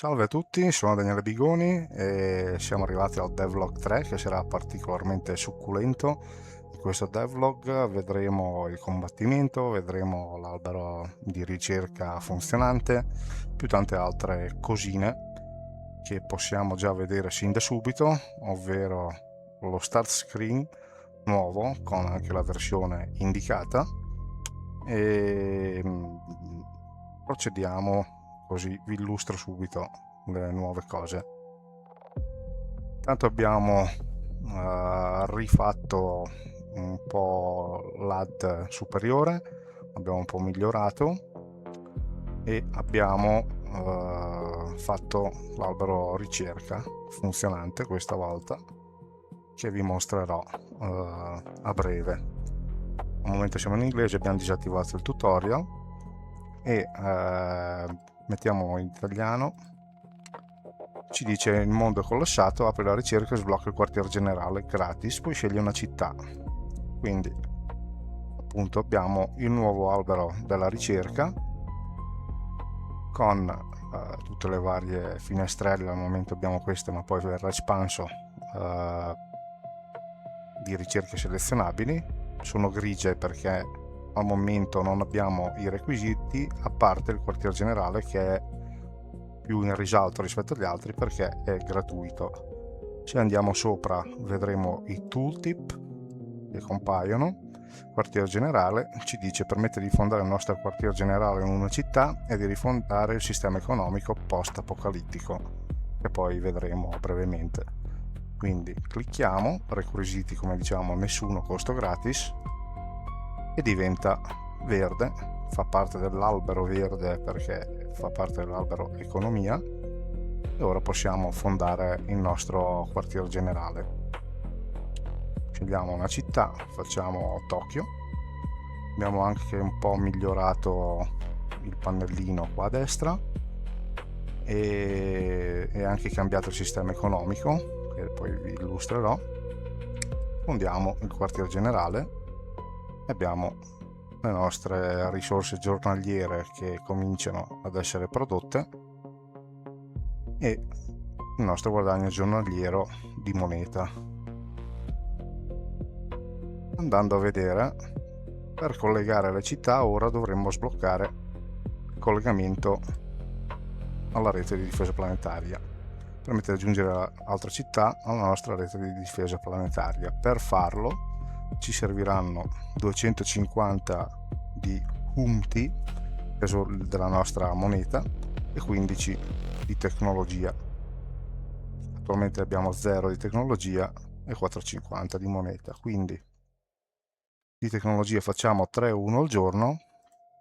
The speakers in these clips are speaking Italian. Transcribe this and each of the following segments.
Salve a tutti, sono Daniele Bigoni e siamo arrivati al devlog 3 che sarà particolarmente succulento. In questo devlog vedremo il combattimento, vedremo l'albero di ricerca funzionante, più tante altre cosine che possiamo già vedere sin da subito, ovvero lo start screen nuovo con anche la versione indicata e procediamo. Così vi illustro subito le nuove cose. Intanto abbiamo rifatto un po' l'AD superiore, abbiamo un po' migliorato e abbiamo fatto l'albero ricerca funzionante questa volta, che vi mostrerò a breve. Al momento siamo in inglese, abbiamo disattivato il tutorial e mettiamo in italiano. Ci dice: il mondo è collassato, apri la ricerca e sblocca il quartier generale gratis, poi scegli una città. Quindi appunto abbiamo il nuovo albero della ricerca con tutte le varie finestrelle. Al momento abbiamo queste, ma poi verrà espanso di ricerche selezionabili. Sono grigie perché al momento non abbiamo i requisiti, a parte il quartier generale che è più in risalto rispetto agli altri perché è gratuito. Se andiamo sopra vedremo i tooltip che compaiono. Quartier generale ci dice: permette di fondare il nostro quartier generale in una città e di rifondare il sistema economico post apocalittico, che poi vedremo brevemente. Quindi clicchiamo, requisiti come diciamo nessuno, costo gratis, e diventa verde, fa parte dell'albero verde perché fa parte dell'albero economia, e ora possiamo fondare il nostro quartier generale. Scegliamo una città, facciamo Tokyo. Abbiamo anche un po' migliorato il pannellino qua a destra e anche cambiato il sistema economico, che poi vi illustrerò. Fondiamo il quartier generale e abbiamo le nostre risorse giornaliere che cominciano ad essere prodotte e il nostro guadagno giornaliero di moneta. Andando a vedere, per collegare le città ora dovremmo sbloccare il collegamento alla rete di difesa planetaria. Permette di aggiungere altre città alla nostra rete di difesa planetaria. Per farlo ci serviranno 250 di Humti, peso della nostra moneta, e 15 di tecnologia. Attualmente abbiamo 0 di tecnologia e 450 di moneta, quindi di tecnologia facciamo 3-1 al giorno,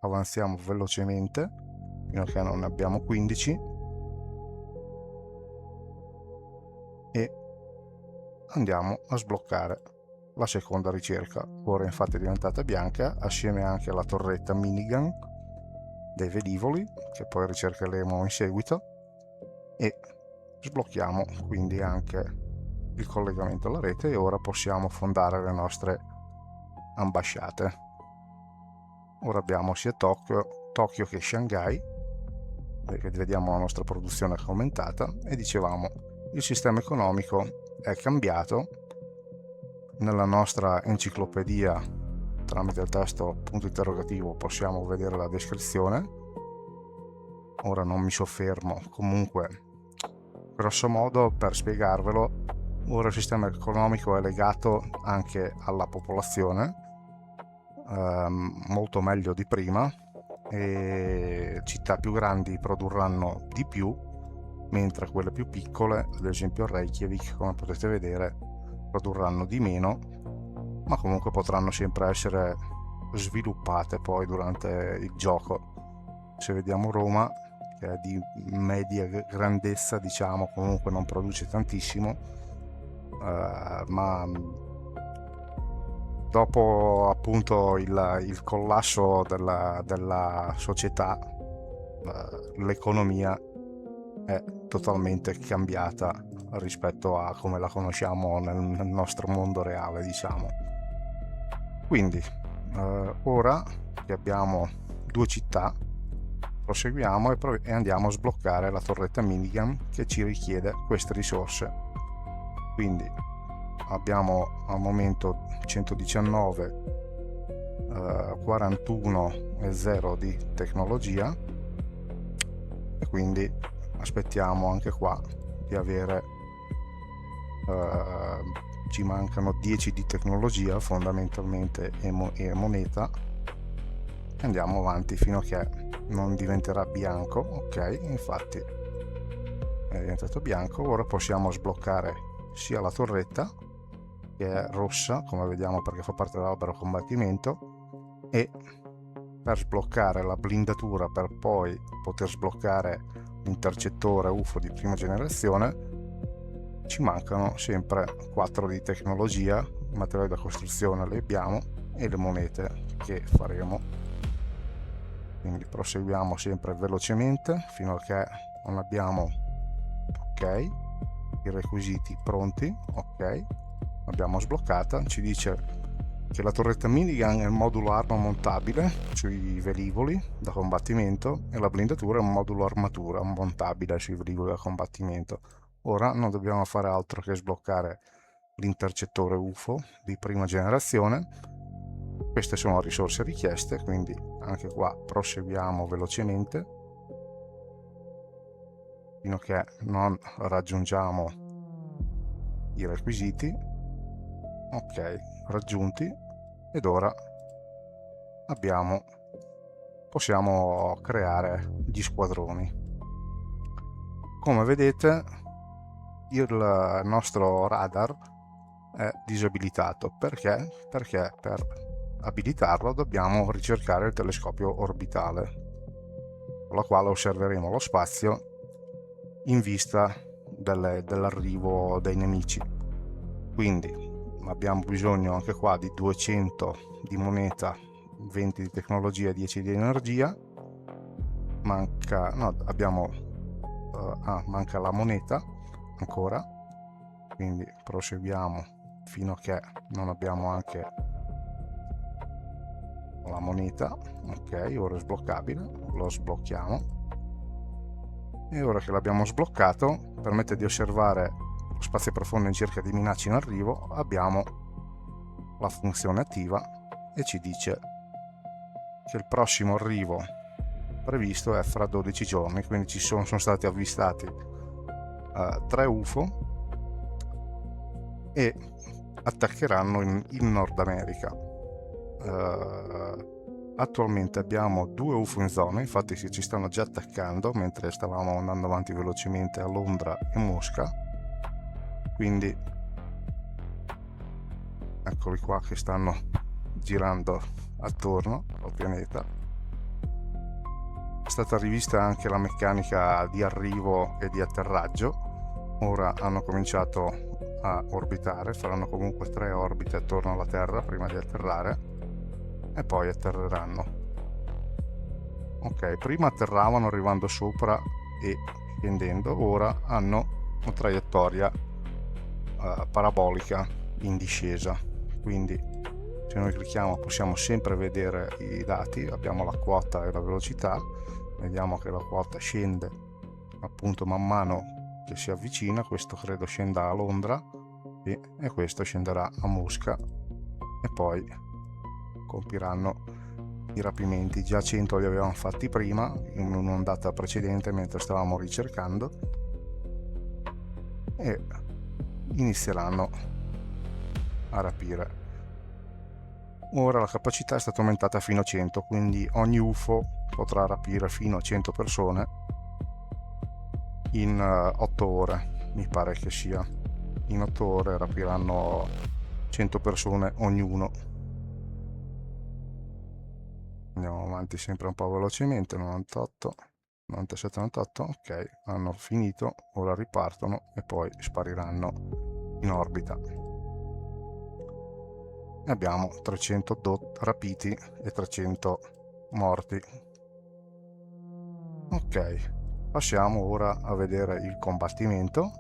avanziamo velocemente fino a che non ne abbiamo 15 e andiamo a sbloccare la seconda ricerca. Ora infatti è diventata bianca, assieme anche alla torretta minigun dei velivoli, che poi ricercheremo in seguito, e sblocchiamo quindi anche il collegamento alla rete, e ora possiamo fondare le nostre ambasciate. Ora abbiamo sia Tokyo che Shanghai, perché vediamo la nostra produzione è aumentata, e dicevamo il sistema economico è cambiato. Nella nostra enciclopedia tramite il testo punto interrogativo possiamo vedere la descrizione. Ora non mi soffermo, comunque grosso modo per spiegarvelo, ora il sistema economico è legato anche alla popolazione, molto meglio di prima, e città più grandi produrranno di più, mentre quelle più piccole, ad esempio Reykjavik, come potete vedere, produrranno di meno, ma comunque potranno sempre essere sviluppate poi durante il gioco. Se vediamo Roma, che è di media grandezza, diciamo, comunque non produce tantissimo, ma dopo appunto il collasso della società, l'economia è totalmente cambiata rispetto a come la conosciamo nel nostro mondo reale, diciamo. Quindi ora che abbiamo 2 città proseguiamo e andiamo a sbloccare la torretta minigun che ci richiede queste risorse. Quindi abbiamo al momento 119, 41 e 0 di tecnologia, e quindi aspettiamo anche qua di avere, ci mancano 10 di tecnologia fondamentalmente e moneta. Andiamo avanti fino a che non diventerà bianco. Ok, infatti è diventato bianco. Ora possiamo sbloccare sia la torretta, che è rossa come vediamo perché fa parte dell'albero combattimento, e per sbloccare la blindatura per poi poter sbloccare l'intercettore UFO di prima generazione ci mancano sempre 4 di tecnologia. I materiali da costruzione li abbiamo e le monete che faremo. Quindi proseguiamo sempre velocemente fino a che non abbiamo i requisiti pronti. Ok, l'abbiamo sbloccata. Ci dice che la torretta minigun è il modulo arma montabile sui velivoli da combattimento e la blindatura è un modulo armatura montabile sui velivoli da combattimento. Ora non dobbiamo fare altro che sbloccare l'intercettore UFO di prima generazione. Queste sono risorse richieste, quindi anche qua proseguiamo velocemente fino a che non raggiungiamo i requisiti. Ok, raggiunti, ed ora possiamo creare gli squadroni. Come vedete il nostro radar è disabilitato. Perché? Perché per abilitarlo dobbiamo ricercare il telescopio orbitale, con la quale osserveremo lo spazio in vista dell'arrivo dei nemici. Quindi abbiamo bisogno anche qua di 200 di moneta, 20 di tecnologia, 10 di energia. Manca la moneta ancora, quindi proseguiamo fino a che non abbiamo anche la moneta. Ok, ora è sbloccabile, lo sblocchiamo, e ora che l'abbiamo sbloccato permette di osservare lo spazio profondo in cerca di minacce in arrivo. Abbiamo la funzione attiva e ci dice che il prossimo arrivo previsto è fra 12 giorni, quindi sono stati avvistati 3 UFO e attaccheranno in Nord America. Attualmente abbiamo 2 UFO in zona, infatti ci stanno già attaccando mentre stavamo andando avanti velocemente a Londra e Mosca. Quindi eccoli qua che stanno girando attorno al pianeta. È stata rivista anche la meccanica di arrivo e di atterraggio. Ora hanno cominciato a orbitare, faranno comunque 3 orbite attorno alla Terra prima di atterrare e poi atterreranno. Ok, prima atterravano arrivando sopra e scendendo, ora hanno una traiettoria parabolica in discesa, quindi se noi clicchiamo possiamo sempre vedere i dati, abbiamo la quota e la velocità. Vediamo che la quota scende appunto man mano che si avvicina. Questo credo scenda a Londra e questo scenderà a Mosca e poi compiranno i rapimenti. Già 100 li avevamo fatti prima in un'ondata precedente mentre stavamo ricercando, e inizieranno a rapire. Ora la capacità è stata aumentata fino a 100, quindi ogni UFO potrà rapire fino a 100 persone in 8 ore, mi pare che sia. In 8 ore rapiranno 100 persone ognuno. Andiamo avanti sempre un po' velocemente. 98, 97, 98, ok, hanno finito, ora ripartono e poi spariranno in orbita. E abbiamo 300 rapiti e 300 morti. Ok, passiamo ora a vedere il combattimento.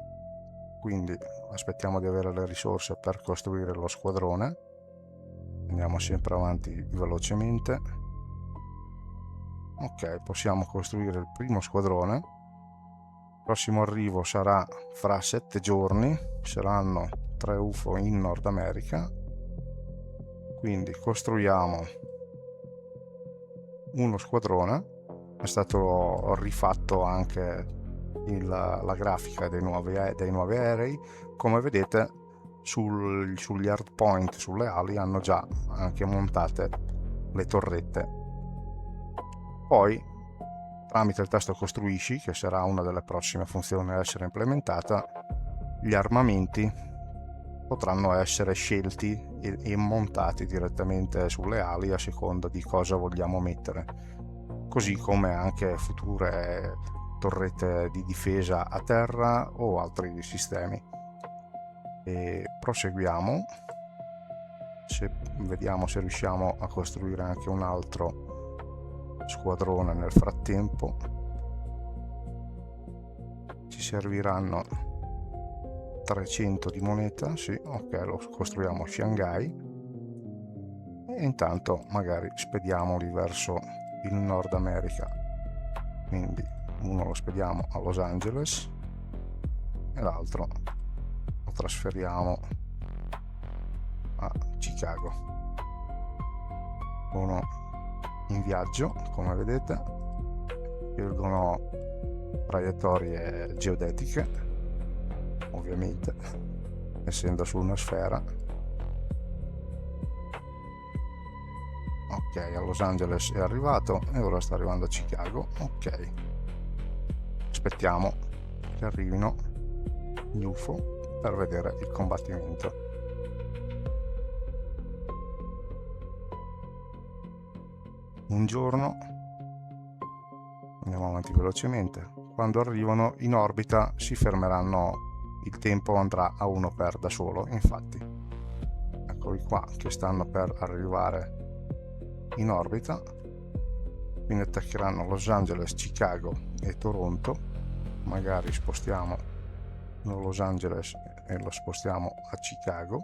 Quindi aspettiamo di avere le risorse per costruire lo squadrone. Andiamo sempre avanti velocemente. Ok, possiamo costruire il primo squadrone. Il prossimo arrivo sarà fra 7 giorni, saranno 3 UFO in Nord America, quindi costruiamo uno squadrone. È stato rifatto anche la grafica dei nuovi aerei. Come vedete sugli hardpoint, sulle ali, hanno già anche montate le torrette. Poi tramite il tasto costruisci, che sarà una delle prossime funzioni a essere implementata, gli armamenti potranno essere scelti e montati direttamente sulle ali a seconda di cosa vogliamo mettere, così come anche future torrette di difesa a terra o altri sistemi. E proseguiamo. Vediamo se riusciamo a costruire anche un altro squadrone nel frattempo. Ci serviranno 300 di moneta, sì, ok, lo costruiamo a Shanghai e intanto magari spediamoli verso il Nord America. Quindi uno lo spediamo a Los Angeles e l'altro lo trasferiamo a Chicago. Sono in viaggio, come vedete, scelgono traiettorie geodetiche, ovviamente, essendo su una sfera. Ok, a Los Angeles è arrivato e ora sta arrivando a Chicago. Ok, aspettiamo che arrivino gli UFO per vedere il combattimento. Un giorno, andiamo avanti velocemente, quando arrivano in orbita si fermeranno, il tempo andrà a 1 per da solo. Infatti eccoli qua che stanno per arrivare in orbita, quindi attaccheranno Los Angeles, Chicago e Toronto. Magari spostiamo Los Angeles e lo spostiamo a Chicago,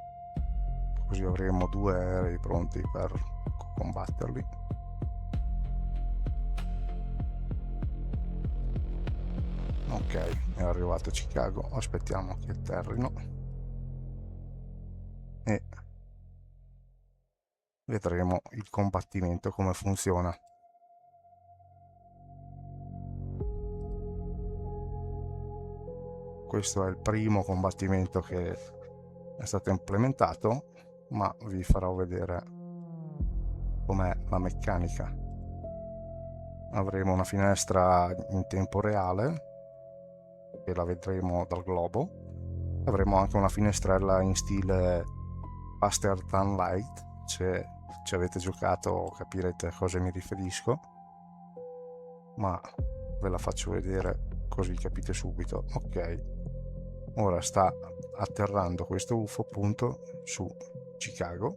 così avremo 2 aerei pronti per combatterli. Ok, è arrivato a Chicago, aspettiamo che atterrino e vedremo il combattimento come funziona. Questo è il primo combattimento che è stato implementato, ma vi farò vedere com'è la meccanica. Avremo una finestra in tempo reale che la vedremo dal globo. Avremo anche una finestrella in stile Faster Than Light. Se ci avete giocato capirete a cosa mi riferisco, ma ve la faccio vedere così capite subito. Ok, ora sta atterrando questo UFO appunto su Chicago.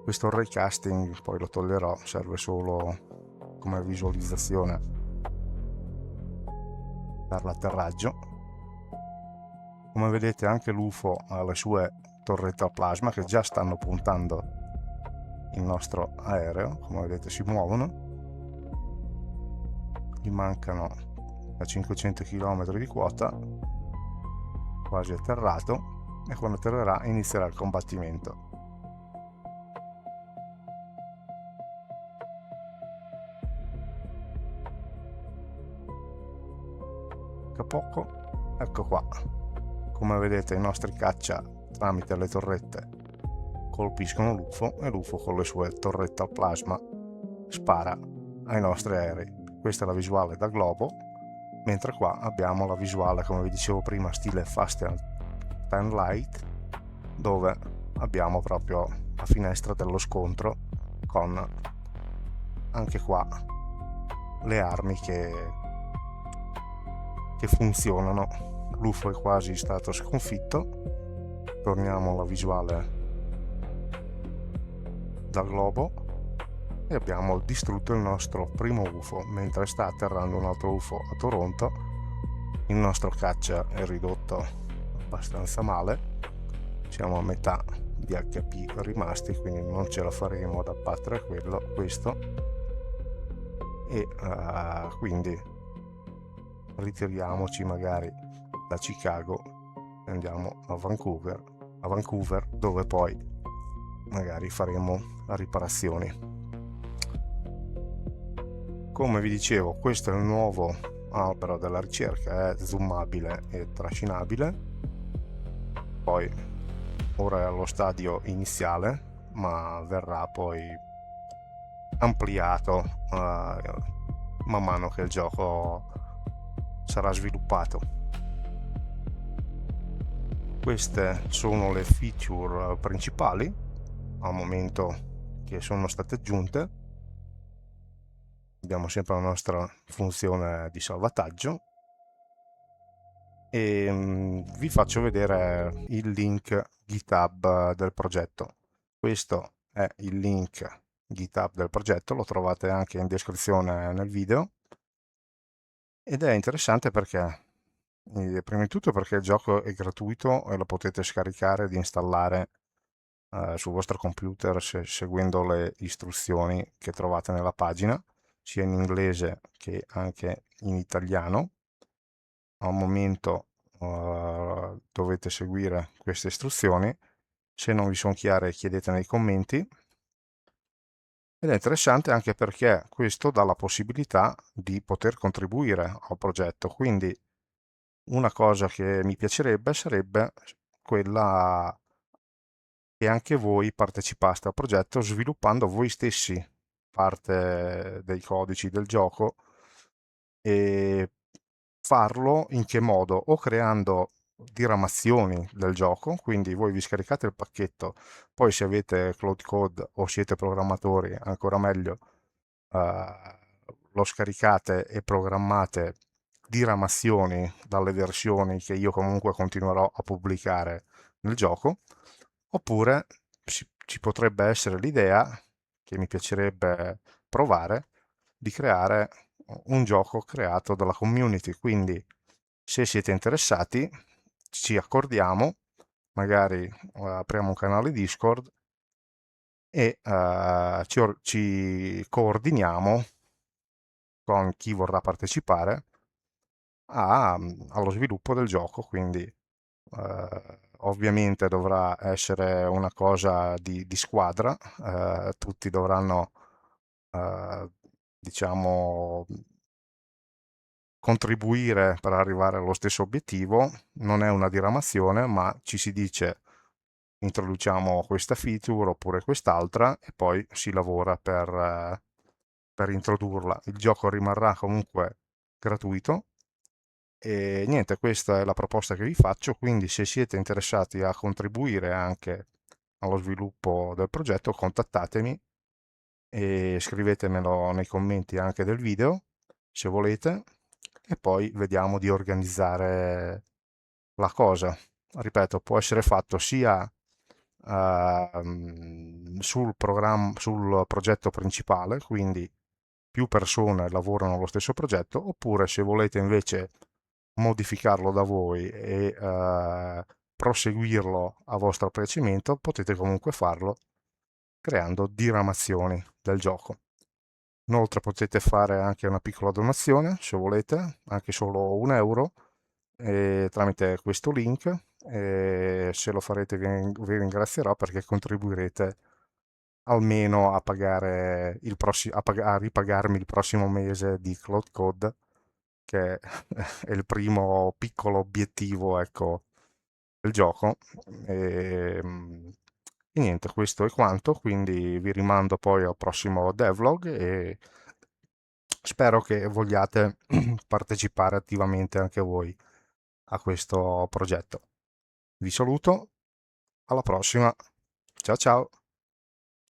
Questo raycasting poi lo toglierò, serve solo come visualizzazione per l'atterraggio. Come vedete anche l'UFO ha le sue torrette a plasma che già stanno puntando il nostro aereo. Come vedete si muovono, gli mancano a 500 km di quota, quasi atterrato, e quando atterrerà inizierà il combattimento. A poco, ecco qua, come vedete i nostri caccia tramite le torrette colpiscono l'UFO e l'UFO con le sue torrette a plasma spara ai nostri aerei. Questa è la visuale da globo, mentre qua abbiamo la visuale, come vi dicevo prima, stile Faster Than Light, dove abbiamo proprio la finestra dello scontro con anche qua le armi che funzionano. L'UFO è quasi stato sconfitto. Torniamo alla visuale da globo e abbiamo distrutto il nostro primo UFO. Mentre sta atterrando un altro UFO a Toronto, il nostro caccia è ridotto abbastanza male, siamo a metà di HP rimasti, quindi non ce la faremo ad abbattere questo, e quindi ritiriamoci magari da Chicago e andiamo a Vancouver, dove poi magari faremo riparazioni. Come vi dicevo, questo è il nuovo albero della ricerca, è zoomabile e trascinabile. Poi ora è allo stadio iniziale, ma verrà poi ampliato man mano che il gioco sarà sviluppato. Queste sono le feature principali al momento che sono state aggiunte. Abbiamo sempre la nostra funzione di salvataggio e vi faccio vedere il link GitHub del progetto. Questo è il link GitHub del progetto, lo trovate anche in descrizione nel video, ed è interessante perché prima di tutto perché il gioco è gratuito e lo potete scaricare ed installare sul vostro computer seguendo le istruzioni che trovate nella pagina, sia in inglese che anche in italiano. Al momento dovete seguire queste istruzioni. Se non vi sono chiare, chiedete nei commenti. Ed è interessante anche perché questo dà la possibilità di poter contribuire al progetto. Quindi una cosa che mi piacerebbe sarebbe quella che anche voi partecipaste al progetto sviluppando voi stessi parte dei codici del gioco, e farlo in che modo? O creando diramazioni del gioco, quindi voi vi scaricate il pacchetto, poi se avete Cloud Code o siete programmatori, ancora meglio, lo scaricate e programmate diramazioni dalle versioni che io comunque continuerò a pubblicare nel gioco, oppure ci potrebbe essere l'idea, che mi piacerebbe provare, di creare un gioco creato dalla community. Quindi se siete interessati ci accordiamo, magari apriamo un canale Discord e ci coordiniamo con chi vorrà partecipare allo sviluppo del gioco. Quindi ovviamente dovrà essere una cosa di squadra, tutti dovranno diciamo contribuire per arrivare allo stesso obiettivo. Non è una diramazione, ma ci si dice introduciamo questa feature oppure quest'altra e poi si lavora per introdurla. Il gioco rimarrà comunque gratuito e niente, questa è la proposta che vi faccio. Quindi se siete interessati a contribuire anche allo sviluppo del progetto, contattatemi e scrivetemelo nei commenti anche del video se volete, e poi vediamo di organizzare la cosa. Ripeto, può essere fatto sia sul progetto principale, quindi più persone lavorano allo stesso progetto, oppure se volete invece modificarlo da voi e proseguirlo a vostro piacimento, potete comunque farlo creando diramazioni del gioco. Inoltre potete fare anche una piccola donazione, se volete, anche solo 1 euro, tramite questo link, e se lo farete vi ringrazierò perché contribuirete almeno a pagare a ripagarmi il prossimo mese di Cloud Code, che è il primo piccolo obiettivo, ecco, del gioco. E, e niente, questo è quanto, quindi vi rimando poi al prossimo devlog e spero che vogliate partecipare attivamente anche voi a questo progetto. Vi saluto, alla prossima, ciao ciao!